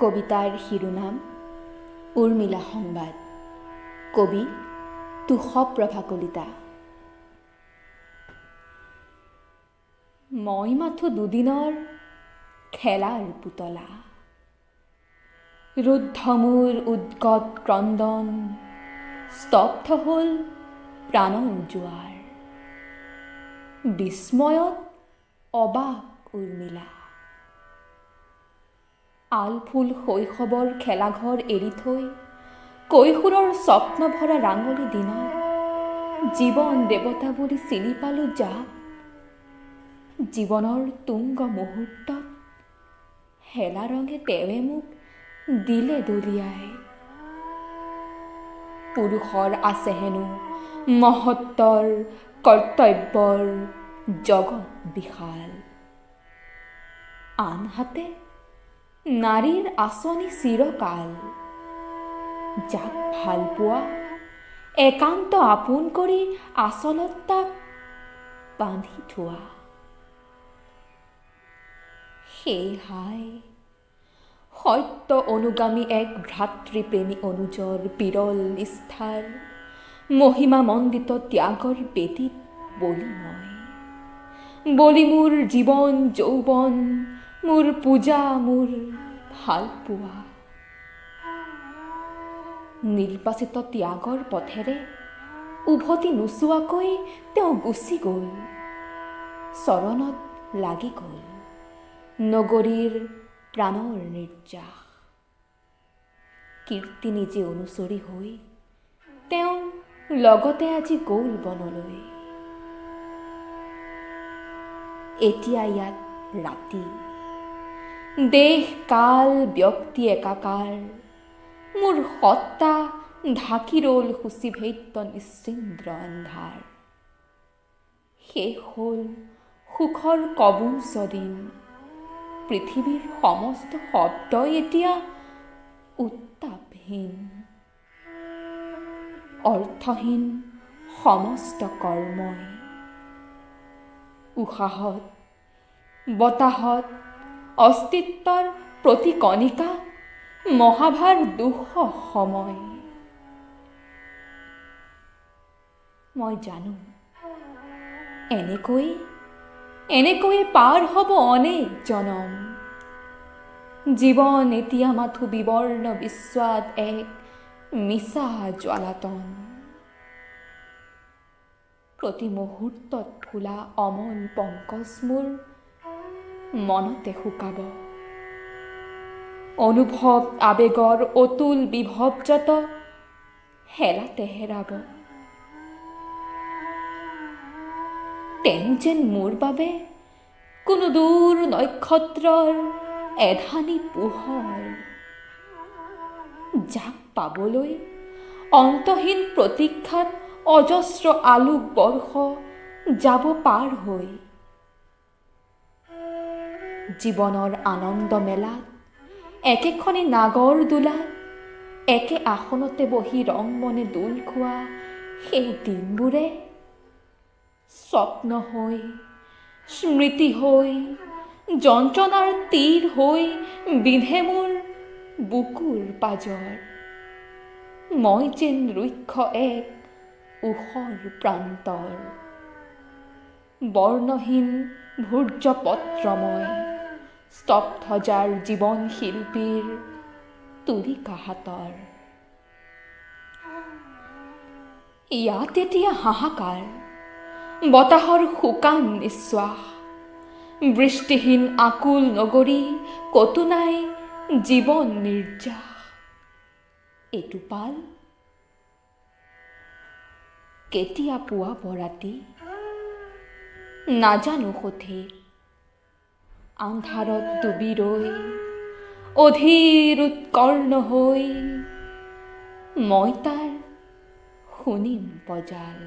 কবিতাৰ শিৰোনাম উৰ্মিলা সংবাদ। কবি তুষপ্ৰভা কলিতা। মই মাথো দুদিনৰ খেলাৰ পুতলা, ৰুদ্ধ মোৰ উদ্গত ক্ৰন্দন, স্তব্ধ হ'ল প্ৰাণৰ জোৱাৰ। বিস্ময়ত অবাক উৰ্মিলা, আলফুল শৈশৱৰ খেলাঘৰ এৰি থৈ কৈশোৰৰ স্বপ্ন ভৰা ৰাঙলী দিনত জীৱন দেৱতা বুলি চিনি পালোঁ যাক। জীৱনৰ তুংগ মুহূৰ্তত হেলা ৰঙে তেৱে মোক দিলে দলিয়াই। পুৰুষৰ আছে হেনো মহত্বৰ কৰ্তব্যৰ জগত বিশাল, আনহাতে নাৰীৰ আঁচনি চিৰকাল। যাক ভাল পোৱা একান্ত আপোন কৰি আচলত তাক বান্ধি থোৱা। সেই হাই সত্য অনুগামী এক ভ্ৰাতৃপ্ৰেমী অনুজৰ বিৰল নিষ্ঠাৰ মহিমা মণ্ডিত ত্যাগৰ বেদীত বলি মই। বলি মোৰ জীৱন যৌৱন, মোৰ পূজা, মোৰ ভাল পোৱা। নিৰ্বাচিত ত্যাগৰ পথেৰে উভতি নোচোৱাকৈ তেওঁ গুচি গ'ল, চৰণত লাগি গ'ল নগৰীৰ প্ৰাণৰ নিৰ্যাস। কীৰ্তি নিজে অনুচৰী হৈ তেওঁ লগতে আজি গ'ল বনলৈ। এতিয়া ইয়াত ৰাতি, দেশ কাল ব্যক্তি একাকাৰ, মোৰ সত্তা ঢাকি ৰ'ল সূচীভেদ্য নিশ্চিদ্ৰ আন্ধাৰ। শেষ হ'ল সুখৰ কবুঞ্চ দিন, পৃথিৱীৰ সমস্ত শব্দই এতিয়া উত্তাপহীন। অৰ্থহীন সমস্ত কৰ্মই, উশাহত বতাহত অস্তিত্বৰ প্ৰতি কণিকা মহাভাৰ দুঃখ সময়। মই জানো এনেকৈয়ে পাৰ হ'ব অনেক জনম। জীৱন এতিয়া মাথো বিবৰ্ণ বিস্বাদ এক মিছা জ্বালাতন। প্ৰতি মুহূৰ্তত ফুলা অমল পংকজ মোৰ মনতে শুকাব। অনুভৱ আবেগৰ অতুল বিভৱ যত হেলাতে হেৰাব। তেওঁ যেন মোৰ বাবে কোনো দূৰ নক্ষত্ৰৰ এধানি পোহৰ, যাক পাবলৈ অন্তহীন প্ৰতীক্ষাত অজস্ৰ আলোক বৰ্ষ যাব পাৰ হৈ। জীৱনৰ আনন্দ মেলাত একেখনি নাগৰ দোলাত একে আসনতে বহি ৰং মনে দোল খোৱা সেই দিনবোৰে স্বপ্ন হৈ, স্মৃতি হৈ, যন্ত্ৰণাৰ তীৰ হৈ বিন্ধে মোৰ বুকুৰ পাজৰ। মই যেন ৰুক্ষ এক ঊষৰ প্ৰান্তৰ, বৰ্ণহীন ভূৰ্জপত্ৰময় স্তব্ধ যাৰ জীৱন শিল্পীৰ তুলিকা হাতৰ। ইয়াত এতিয়া হাহাকাৰ, বতাহৰ শুকান নিশ্বাস, বৃষ্টিহীন আকুল নগৰী, কতো নাই জীৱন নিৰ্যাস। এটোপাল কেতিয়া পুৱা বৰাতি নাজানো সঠিক। আন্ধাৰত ডুবি ৰৈ অধীৰ উৎকৰ্ণ হৈ মই তাৰ শুনিম পজাল।